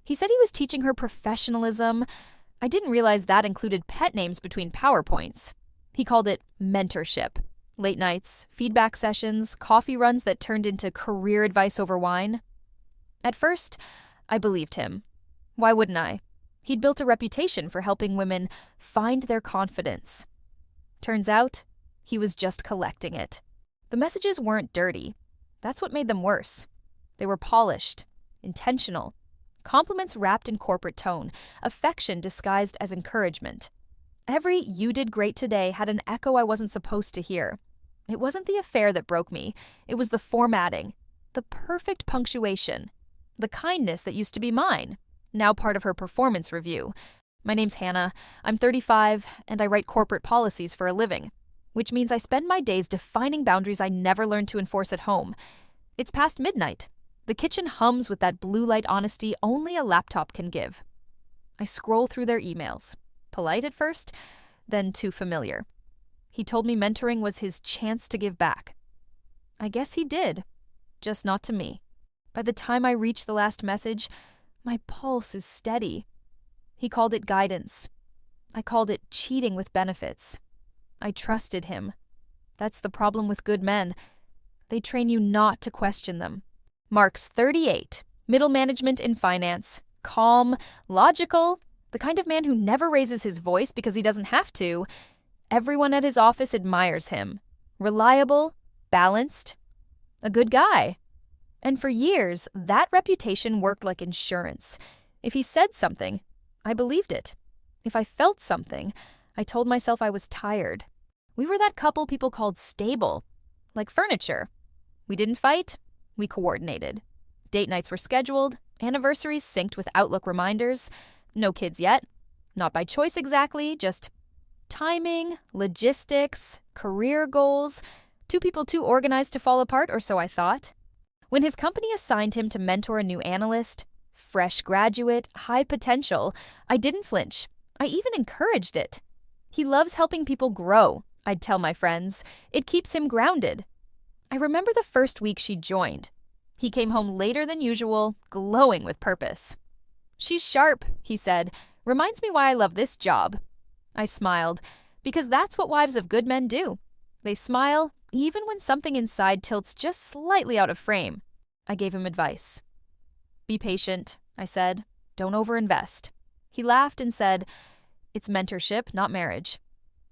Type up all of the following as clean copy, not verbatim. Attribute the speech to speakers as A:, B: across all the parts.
A: He said he was teaching her professionalism. I didn't realize that included pet names between PowerPoints. He called it mentorship. Late nights, feedback sessions, coffee runs that turned into career advice over wine. At first, I believed him. Why wouldn't I? He'd built a reputation for helping women find their confidence. Turns out, he was just collecting it. The messages weren't dirty. That's what made them worse. They were polished, intentional, compliments wrapped in corporate tone, affection disguised as encouragement. Every "you did great today" had an echo I wasn't supposed to hear. It wasn't the affair that broke me. It was the formatting, the perfect punctuation, the kindness that used to be mine, now part of her performance review. My name's Hannah. I'm 35, and I write corporate policies for a living, which means I spend my days defining boundaries I never learned to enforce at home. It's past midnight. The kitchen hums with that blue light honesty only a laptop can give. I scroll through their emails. Polite at first, then too familiar. He told me mentoring was his chance to give back. I guess he did, just not to me. By the time I reach the last message, my pulse is steady. He called it guidance. I called it cheating with benefits. I trusted him. That's the problem with good men. They train you not to question them. Mark's 38, middle management in finance, calm, logical, the kind of man who never raises his voice because he doesn't have to. Everyone at his office admires him. Reliable, balanced, a good guy. And for years, that reputation worked like insurance. If he said something, I believed it. If I felt something, I told myself I was tired. We were that couple people called stable, like furniture. We didn't fight, we coordinated. Date nights were scheduled, anniversaries synced with Outlook reminders. No kids yet. Not by choice exactly, just timing, logistics, career goals. Two people too organized to fall apart, or so I thought. When his company assigned him to mentor a new analyst, fresh graduate, high potential, I didn't flinch. I even encouraged it. He loves helping people grow, I'd tell my friends. It keeps him grounded. I remember the first week she joined. He came home later than usual, glowing with purpose. "She's sharp," he said. "Reminds me why I love this job." I smiled, because that's what wives of good men do. They smile, even when something inside tilts just slightly out of frame. I gave him advice. "Be patient," I said. "Don't overinvest." He laughed and said, "It's mentorship, not marriage."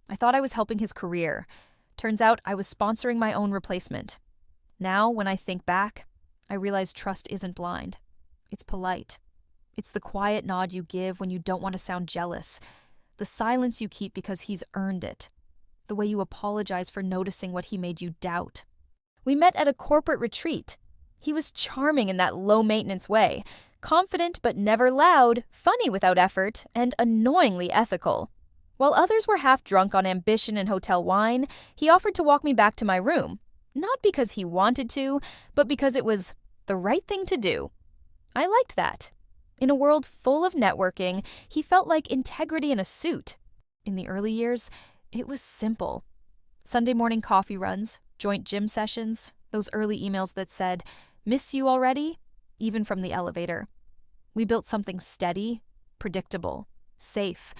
A: I thought I was helping his career. Turns out I was sponsoring my own replacement. Now, when I think back, I realize trust isn't blind. It's polite. It's the quiet nod you give when you don't want to sound jealous. The silence you keep because he's earned it. The way you apologize for noticing what he made you doubt. We met at a corporate retreat. He was charming in that low-maintenance way, confident but never loud, funny without effort, and annoyingly ethical. While others were half drunk on ambition and hotel wine, he offered to walk me back to my room, not because he wanted to, but because it was the right thing to do. I liked that. In a world full of networking, he felt like integrity in a suit. In the early years, it was simple. Sunday morning coffee runs, joint gym sessions, those early emails that said, "Miss you already?" even from the elevator. We built something steady, predictable, safe.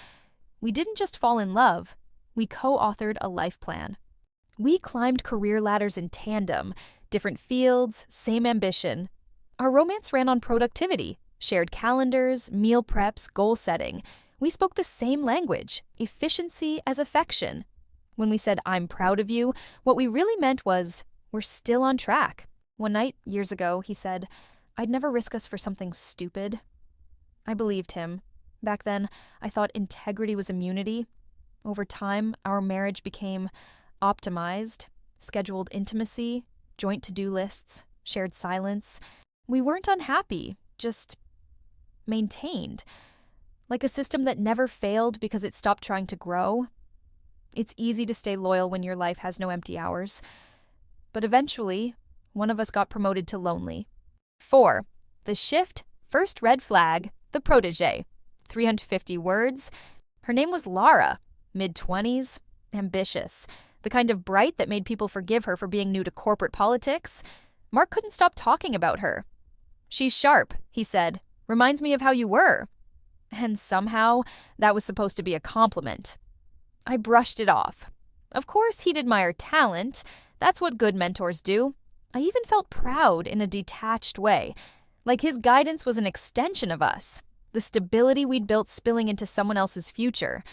A: We didn't just fall in love, we co-authored a life plan. We climbed career ladders in tandem, different fields, same ambition. Our romance ran on productivity, shared calendars, meal preps, goal setting. We spoke the same language, efficiency as affection. When we said, "I'm proud of you," what we really meant was, we're still on track. One night, years ago, he said, "I'd never risk us for something stupid." I believed him. Back then, I thought integrity was immunity. Over time, our marriage became optimized, scheduled intimacy, joint to-do lists, shared silence. We weren't unhappy, just maintained. Like a system that never failed because it stopped trying to grow. It's easy to stay loyal when your life has no empty hours. But eventually, one of us got promoted to lonely. 4. The shift, first red flag, the protege. 350 words. Her name was Lara, mid-20s, ambitious, the kind of bright that made people forgive her for being new to corporate politics. Mark couldn't stop talking about her. "She's sharp," he said. Reminds me of how you were. And somehow, that was supposed to be a compliment. I brushed it off. Of course, he'd admire talent. That's what good mentors do. I even felt proud in a detached way, like his guidance was an extension of us, the stability we'd built spilling into someone else's future.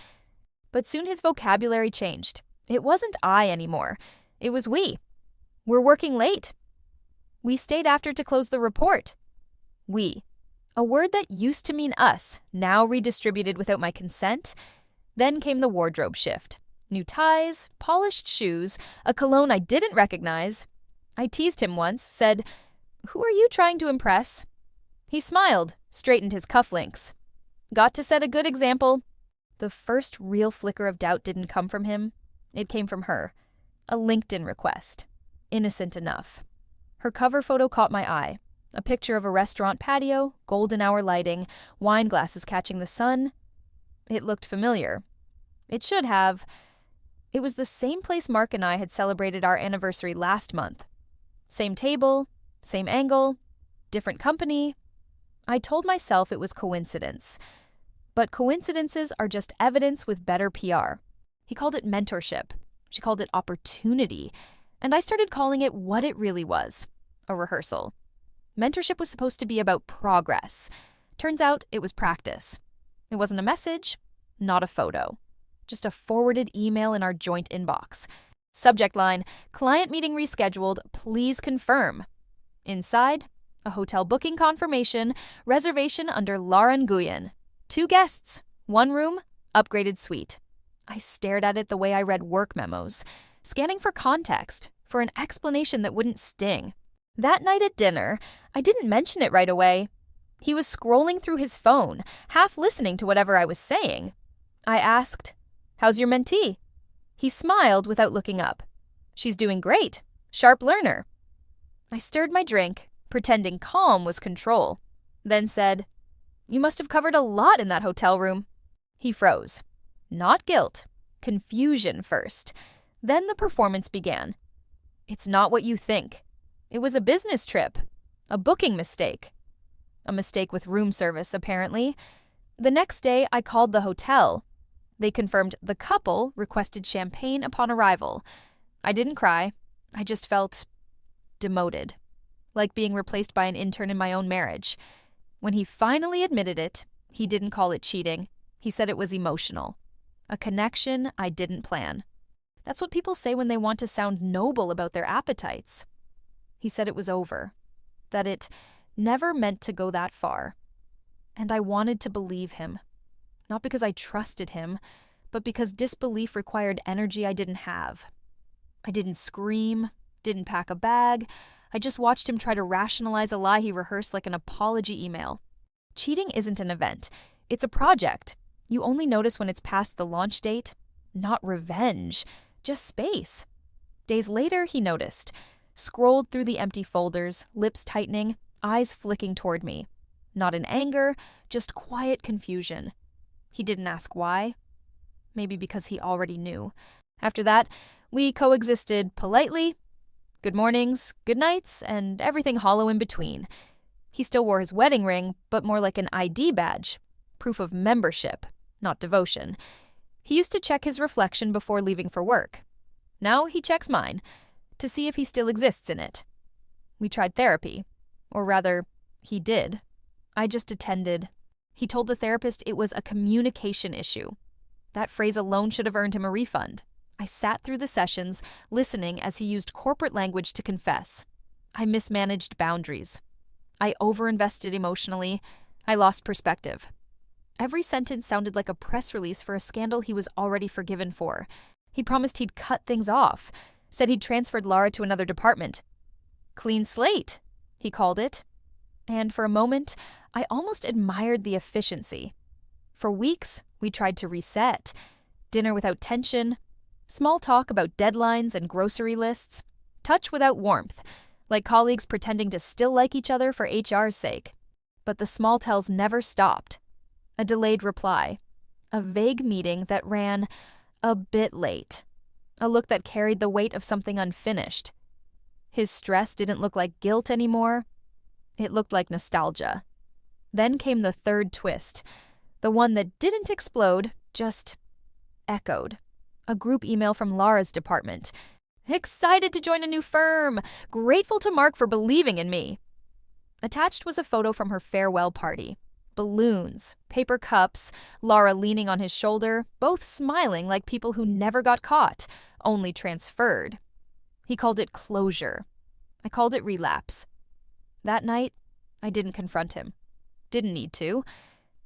A: But soon his vocabulary changed. It wasn't I anymore. It was we. We're working late. We stayed after to close the report. We. A word that used to mean us, now redistributed without my consent. Then came the wardrobe shift. New ties, polished shoes, a cologne I didn't recognize. I teased him once, said, "Who are you trying to impress?" He smiled, straightened his cufflinks. Got to set a good example. The first real flicker of doubt didn't come from him. It came from her. A LinkedIn request. Innocent enough. Her cover photo caught my eye. A picture of a restaurant patio, golden hour lighting, wine glasses catching the sun. It looked familiar. It should have. It was the same place Mark and I had celebrated our anniversary last month. Same table, same angle, different company. I told myself it was coincidence. But coincidences are just evidence with better PR. He called it mentorship. She called it opportunity. And I started calling it what it really was, a rehearsal. Mentorship was supposed to be about progress. Turns out it was practice. It wasn't a message, not a photo. Just a forwarded email in our joint inbox. Subject line, client meeting rescheduled, please confirm. Inside, a hotel booking confirmation, reservation under Lara Nguyen. 2 guests, 1 room, upgraded suite. I stared at it the way I read work memos, scanning for context, for an explanation that wouldn't sting. That night at dinner, I didn't mention it right away. He was scrolling through his phone, half listening to whatever I was saying. I asked, "How's your mentee?" He smiled without looking up. "She's doing great. Sharp learner." I stirred my drink, pretending calm was control, then said, "You must have covered a lot in that hotel room." He froze. Not guilt. Confusion first. Then the performance began. "It's not what you think. It was a business trip. A booking mistake." A mistake with room service, apparently. The next day, I called the hotel. They confirmed the couple requested champagne upon arrival. I didn't cry. I just felt demoted, like being replaced by an intern in my own marriage. When he finally admitted it, he didn't call it cheating. He said it was emotional. A connection I didn't plan. That's what people say when they want to sound noble about their appetites. He said it was over, that it never meant to go that far. And I wanted to believe him. Not because I trusted him, but because disbelief required energy I didn't have. I didn't scream, didn't pack a bag. I just watched him try to rationalize a lie he rehearsed like an apology email. Cheating isn't an event. It's a project. You only notice when it's past the launch date. Not revenge, just space. Days later, he noticed. Scrolled through the empty folders, lips tightening, eyes flicking toward me. Not in anger, just quiet confusion. He didn't ask why. Maybe because he already knew. After that, we coexisted politely. Good mornings, good nights, and everything hollow in between. He still wore his wedding ring, but more like an ID badge. Proof of membership, not devotion. He used to check his reflection before leaving for work. Now he checks mine, to see if he still exists in it. We tried therapy. Or rather, he did. I just attended. He told the therapist it was a communication issue. That phrase alone should have earned him a refund. I sat through the sessions, listening as he used corporate language to confess. I mismanaged boundaries. I overinvested emotionally. I lost perspective. Every sentence sounded like a press release for a scandal he was already forgiven for. He promised he'd cut things off, said he'd transferred Lara to another department. Clean slate, he called it. And for a moment, I almost admired the efficiency. For weeks, we tried to reset. Dinner without tension, small talk about deadlines and grocery lists, touch without warmth, like colleagues pretending to still like each other for HR's sake. But the small tells never stopped. A delayed reply. A vague meeting that ran a bit late. A look that carried the weight of something unfinished. His stress didn't look like guilt anymore. It looked like nostalgia. Then came the third twist, the one that didn't explode, just echoed. A group email from Laura's department. Excited to join a new firm! Grateful to Mark for believing in me! Attached was a photo from her farewell party. Balloons, paper cups, Laura leaning on his shoulder, both smiling like people who never got caught, only transferred. He called it closure. I called it relapse. That night, I didn't confront him. Didn't need to.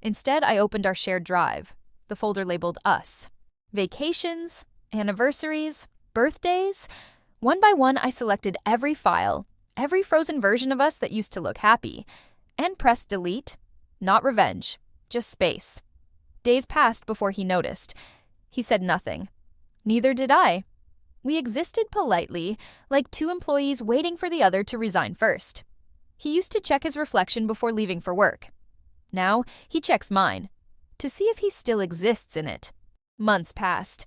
A: Instead, I opened our shared drive, the folder labeled Us. Vacations, anniversaries, birthdays. One by one, I selected every file, every frozen version of us that used to look happy, and pressed delete. Not revenge, just space. Days passed before he noticed. He said nothing. Neither did I. We existed politely, like two employees waiting for the other to resign first. He used to check his reflection before leaving for work. Now, he checks mine, to see if he still exists in it. Months passed.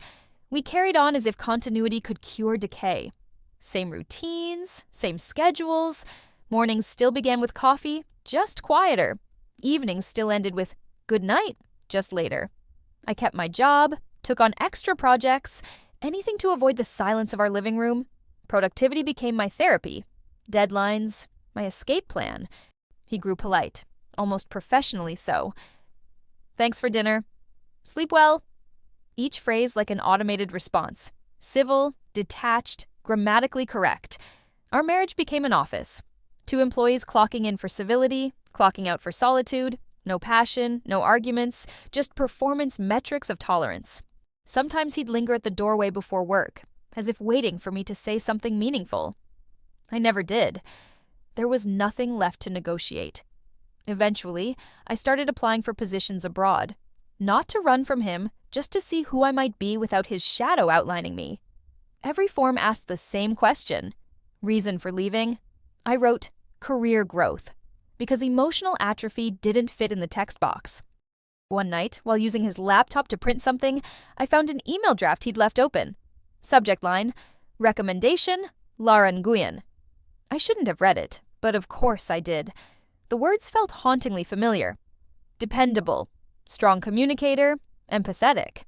A: We carried on as if continuity could cure decay. Same routines, same schedules. Mornings still began with coffee, just quieter. Evenings still ended with good night, just later. I kept my job, took on extra projects, anything to avoid the silence of our living room. Productivity became my therapy. Deadlines, my escape plan. He grew polite, almost professionally so. Thanks for dinner. Sleep well. Each phrase like an automated response. Civil, detached, grammatically correct. Our marriage became an office. Two employees clocking in for civility, clocking out for solitude. No passion, no arguments, just performance metrics of tolerance. Sometimes he'd linger at the doorway before work, as if waiting for me to say something meaningful. I never did. There was nothing left to negotiate. Eventually, I started applying for positions abroad. Not to run from him, just to see who I might be without his shadow outlining me. Every form asked the same question. Reason for leaving? I wrote, career growth, because emotional atrophy didn't fit in the text box. One night, while using his laptop to print something, I found an email draft he'd left open. Subject line, recommendation, Lara Nguyen. I shouldn't have read it, but of course I did. The words felt hauntingly familiar. Dependable, strong communicator, empathetic.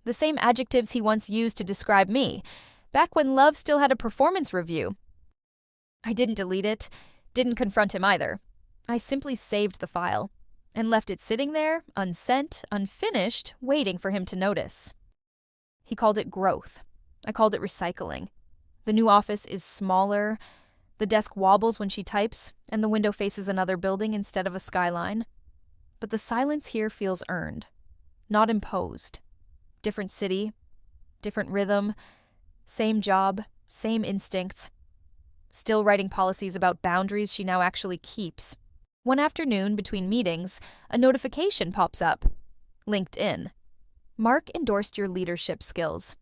A: The same adjectives he once used to describe me, back when love still had a performance review. I didn't delete it, didn't confront him either. I simply saved the file and left it sitting there, unsent, unfinished, waiting for him to notice. He called it growth. I called it recycling. The new office is smaller. The desk wobbles when she types, and the window faces another building instead of a skyline. But the silence here feels earned, not imposed. Different city, different rhythm, same job, same instincts. Still writing policies about boundaries she now actually keeps. One afternoon, between meetings, a notification pops up. LinkedIn. Mark endorsed your leadership skills.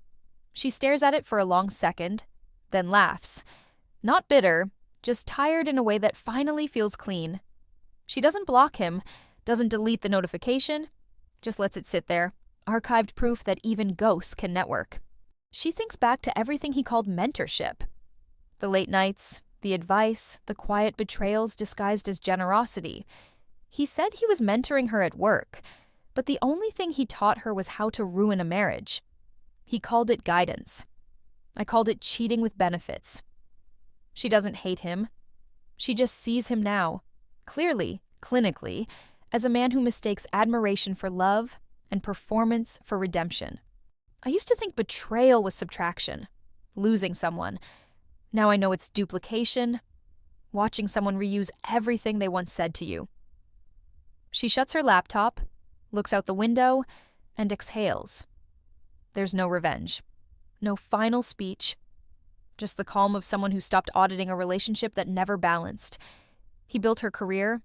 A: She stares at it for a long second, then laughs. Not bitter, just tired in a way that finally feels clean. She doesn't block him, doesn't delete the notification, just lets it sit there, archived proof that even ghosts can network. She thinks back to everything he called mentorship. The late nights, the advice, the quiet betrayals disguised as generosity. He said he was mentoring her at work, but the only thing he taught her was how to ruin a marriage. He called it guidance. I called it cheating with benefits. She doesn't hate him. She just sees him now, clearly, clinically, as a man who mistakes admiration for love and performance for redemption. I used to think betrayal was subtraction, losing someone. Now I know it's duplication, watching someone reuse everything they once said to you. She shuts her laptop, looks out the window, and exhales. There's no revenge, no final speech, just the calm of someone who stopped auditing a relationship that never balanced. He built her career.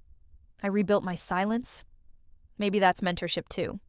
A: I rebuilt my silence. Maybe that's mentorship too.